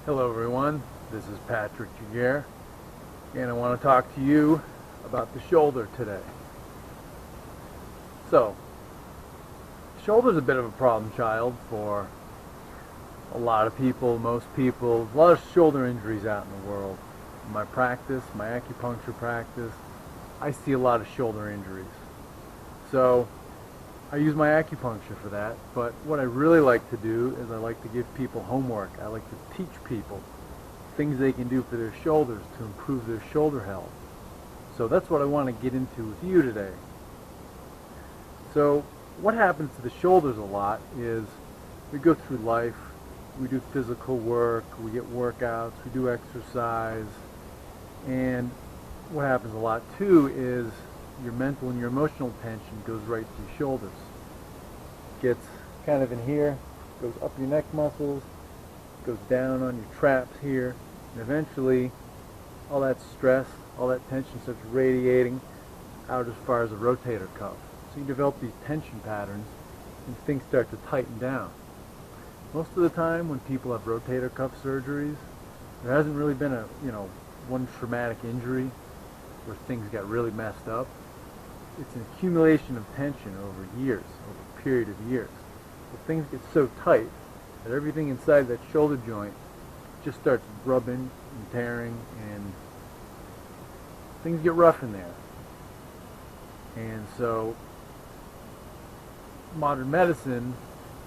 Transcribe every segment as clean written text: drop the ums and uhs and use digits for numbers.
Hello everyone, this is Patrick Jaguar, and I want to talk to you about the shoulder today. So, shoulder's a bit of a problem child for a lot of people, most people. A lot of shoulder injuries out in the world. In my practice, my acupuncture practice, I see a lot of shoulder injuries. So, I use my acupuncture for that, but what I really like to do is I like to give people homework. I like to teach people things they can do for their shoulders to improve their shoulder health. So that's what I want to get into with you today. So what happens to the shoulders a lot is we go through life, we do physical work, we get workouts, we do exercise, and what happens a lot too is your mental and your emotional tension goes right to your shoulders. Gets kind of in here, goes up your neck muscles, goes down on your traps here, and eventually all that stress, all that tension starts radiating out as far as the rotator cuff. So you develop these tension patterns and things start to tighten down. Most of the time when people have rotator cuff surgeries, there hasn't really been one traumatic injury where things got really messed up. It's an accumulation of tension over years, over a period of years. So things get so tight that everything inside that shoulder joint just starts rubbing and tearing, and things get rough in there. And so modern medicine,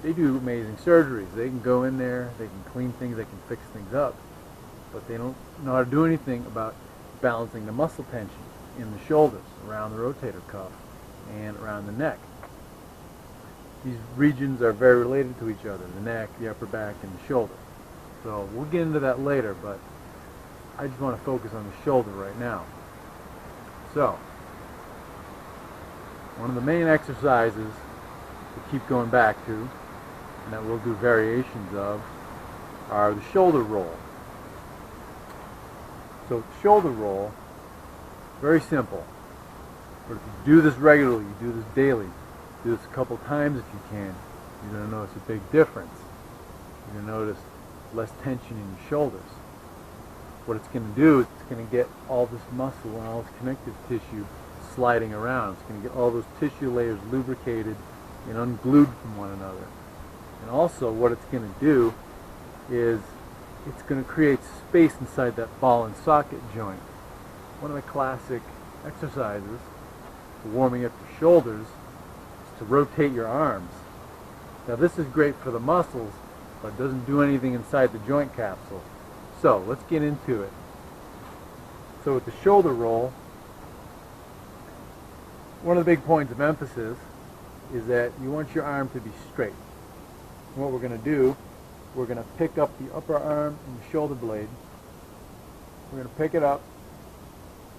they do amazing surgeries. They can go in there, they can clean things, they can fix things up, but they don't know how to do anything about balancing the muscle tension in the shoulders, around the rotator cuff, and around the neck. These regions are very related to each other, the neck, the upper back, and the shoulder. So we'll get into that later, but I just want to focus on the shoulder right now. So, one of the main exercises to keep going back to, and that we'll do variations of, are the shoulder roll. So shoulder roll, very simple. But if you do this regularly, you do this daily, do this a couple times if you can, you're going to notice a big difference. You're going to notice less tension in your shoulders. What it's going to do is it's going to get all this muscle and all this connective tissue sliding around. It's going to get all those tissue layers lubricated and unglued from one another. And also what it's going to do is it's going to create space inside that ball and socket joint. One of the classic exercises for warming up your shoulders is to rotate your arms. Now this is great for the muscles, but it doesn't do anything inside the joint capsule. So let's get into it. So with the shoulder roll, one of the big points of emphasis is that you want your arm to be straight. And what we're going to do, we're going to pick up the upper arm and the shoulder blade. We're going to pick it up,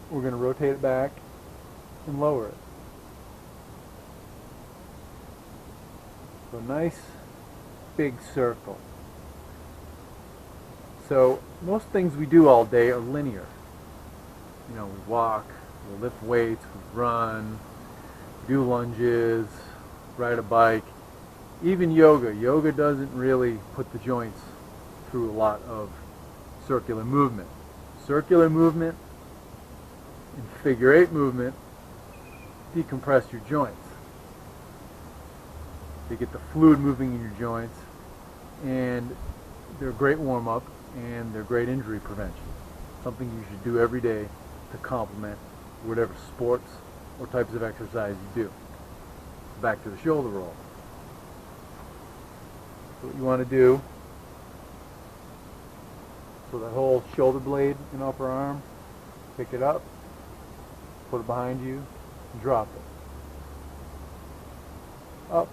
we're going to rotate it back and lower it. So nice big circle. So most things we do all day are linear. You know, we walk, we lift weights, we run, do lunges, ride a bike, even yoga. Yoga doesn't really put the joints through a lot of circular movement. Circular movement and figure eight movement decompress your joints. They get the fluid moving in your joints, and they're a great warm-up, and they're great injury prevention. Something you should do every day to complement whatever sports or types of exercise you do. Back to the shoulder roll. So what you want to do, so that whole shoulder blade and upper arm, pick it up, put it behind you, and drop it. Up,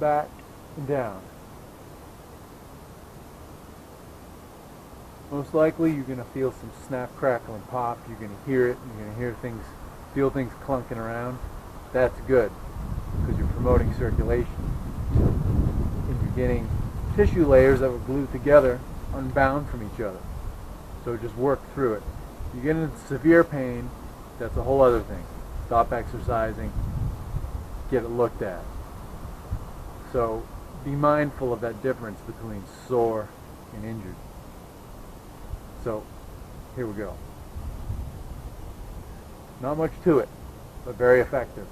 back, and down. Most likely you're going to feel some snap, crackle, and pop. You're going to hear it. You're going to hear things, feel things clunking around. That's good, because you're promoting circulation. And you're getting tissue layers that were glued together unbound from each other. So just work through it. You get into severe pain, that's a whole other thing. Stop exercising, get it looked at. So be mindful of that difference between sore and injured. So here we go. Not much to it, but very effective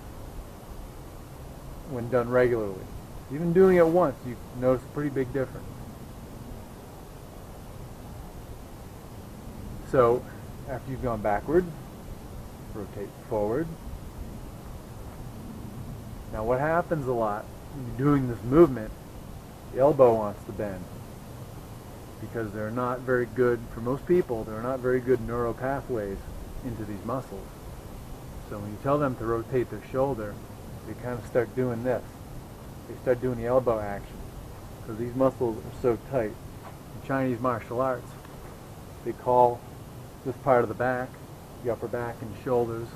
when done regularly. Even doing it once, you notice a pretty big difference. So after you've gone backward, rotate forward. Now what happens a lot when you're doing this movement, the elbow wants to bend because they're not very good, for most people, they're not very good neural pathways into these muscles. So when you tell them to rotate their shoulder, they kind of start doing this. They start doing the elbow action because these muscles are so tight. In Chinese martial arts, they call this part of the back, the upper back and shoulders,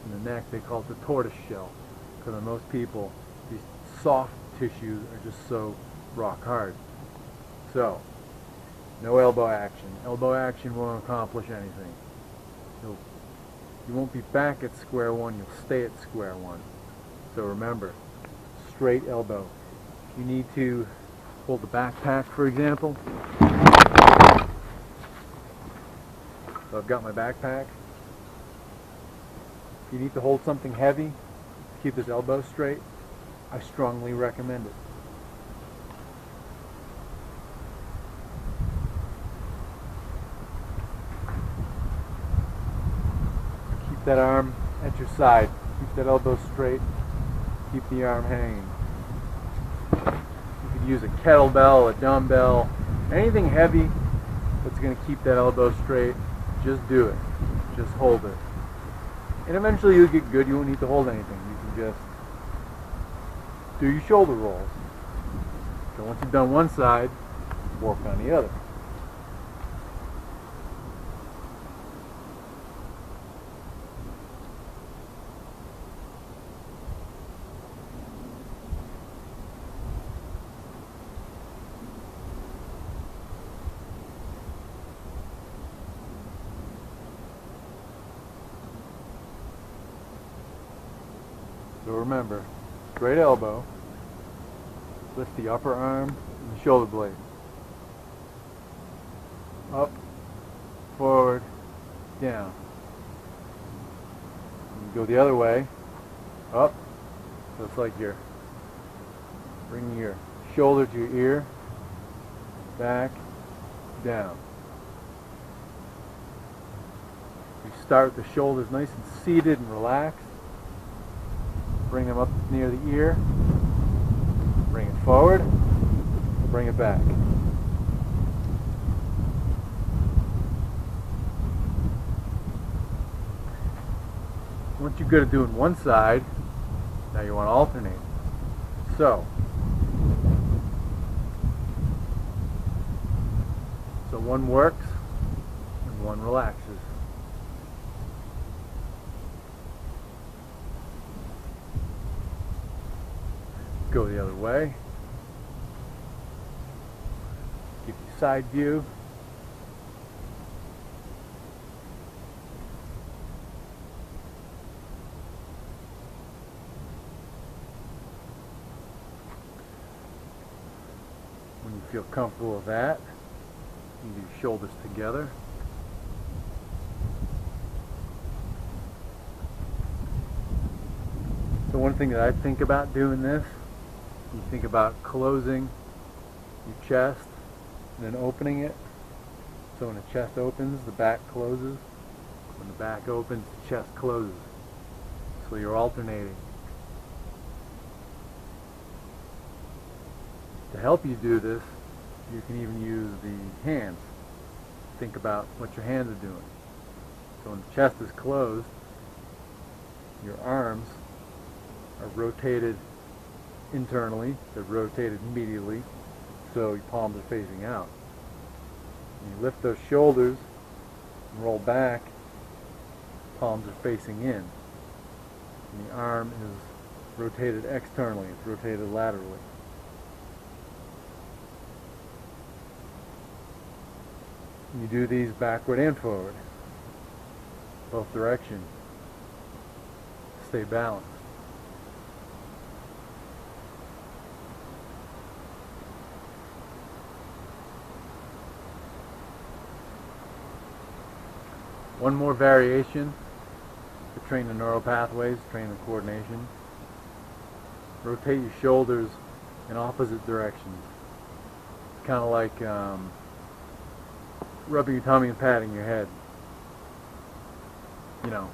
and the neck, they call it the tortoise shell. Because in most people, these soft tissues are just so rock hard. So, no elbow action. Elbow action won't accomplish anything. You won't be back at square one, you'll stay at square one. So remember, straight elbow. If you need to hold the backpack, for example, so I've got my backpack. If you need to hold something heavy, keep this elbow straight, I strongly recommend it. Keep that arm at your side. Keep that elbow straight. Keep the arm hanging. You could use a kettlebell, a dumbbell, anything heavy that's going to keep that elbow straight. Just do it. Just hold it. And eventually you'll get good. You won't need to hold anything. You can just do your shoulder rolls. So once you've done one side, work on the other. So remember, straight elbow, lift the upper arm and the shoulder blade. Up, forward, down. And go the other way, up. So it's like you're bringing your shoulder to your ear, back, down. You start with the shoulders nice and seated and relaxed. Bring them up near the ear, bring it forward, bring it back. Once you're good at doing one side, now you want to alternate. So one works and one relaxes. Go the other way. Give you side view. When you feel comfortable with that, you do your shoulders together. So one thing that I think about doing this, you think about closing your chest and then opening it. So when the chest opens, the back closes. When the back opens, the chest closes. So you're alternating. To help you do this, you can even use the hands. Think about what your hands are doing. So when the chest is closed, your arms are rotated internally, they're rotated medially, so your palms are facing out. When you lift those shoulders and roll back, palms are facing in. And the arm is rotated externally, it's rotated laterally. And you do these backward and forward, both directions. Stay balanced. One more variation to train the neural pathways, train the coordination. Rotate your shoulders in opposite directions. Kind of like rubbing your tummy and patting your head. You know,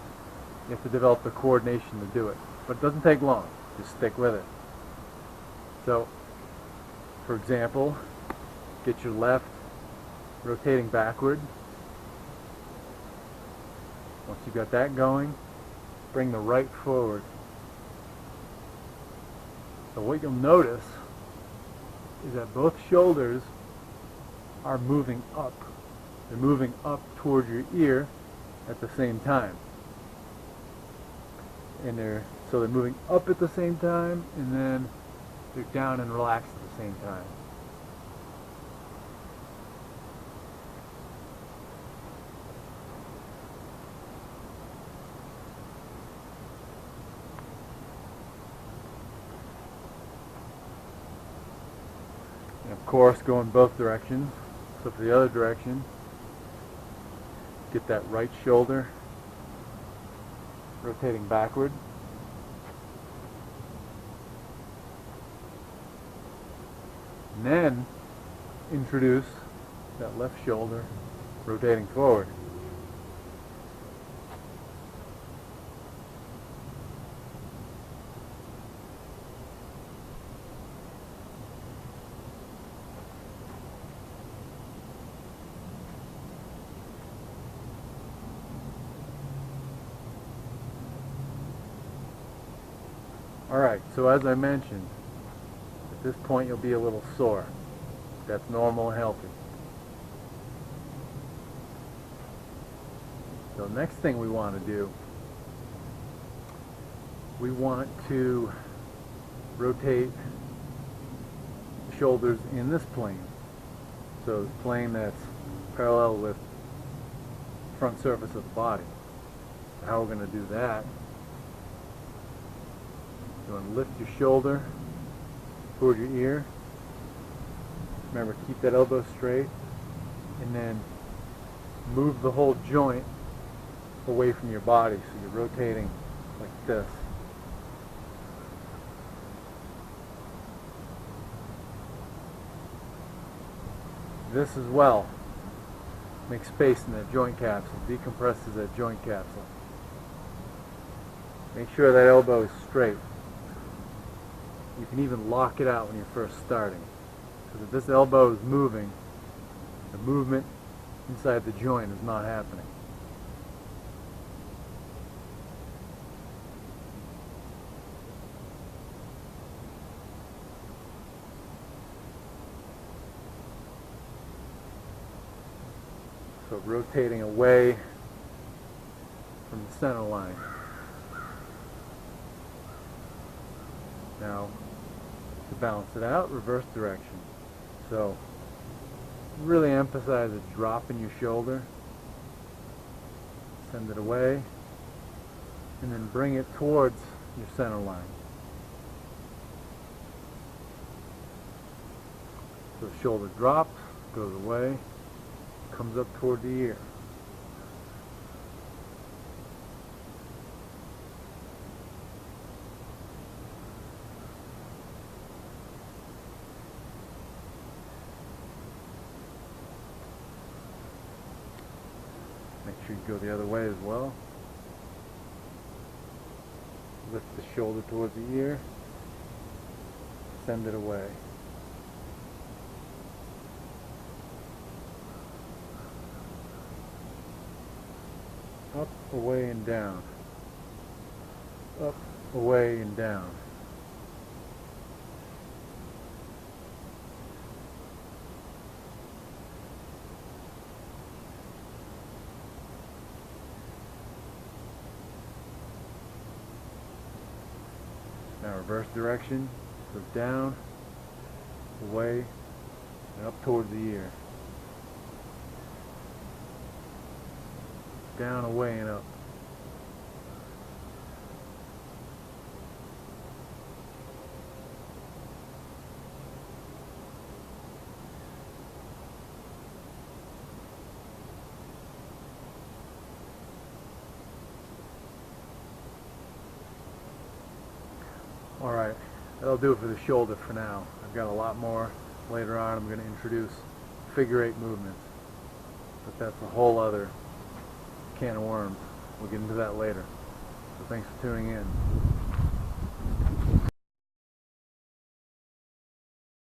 you have to develop the coordination to do it. But it doesn't take long. Just stick with it. So, for example, get your left rotating backward. Once you've got that going, bring the right forward. So what you'll notice is that both shoulders are moving up. They're moving up toward your ear at the same time. And they're moving up at the same time, and then they're down and relaxed at the same time. And of course, go in both directions. So for the other direction, get that right shoulder rotating backward. And then introduce that left shoulder rotating forward. Alright, so as I mentioned, at this point you'll be a little sore. That's normal and healthy. So next thing we want to do, we want to rotate the shoulders in this plane. So the plane that's parallel with the front surface of the body. So how we're going to do that, you want to lift your shoulder toward your ear. Remember, keep that elbow straight, and then move the whole joint away from your body, so you're rotating like this. This as well makes space in that joint capsule, decompresses that joint capsule. Make sure that elbow is straight. You can even lock it out when you're first starting. Because if this elbow is moving, the movement inside the joint is not happening. So rotating away from the center line. Now, to balance it out, reverse direction. So, really emphasize a drop in your shoulder. Send it away. And then bring it towards your center line. So the shoulder drops, goes away, comes up toward the ear. Make sure you go the other way as well. Lift the shoulder towards the ear. Send it away. Up, away, and down. Up, away, and down. Now reverse direction, goes down, away, and up towards the ear. Down, away, and up. Alright, that'll do it for the shoulder for now. I've got a lot more later on. I'm going to introduce figure 8 movements, but that's a whole other can of worms. We'll get into that later. So thanks for tuning in.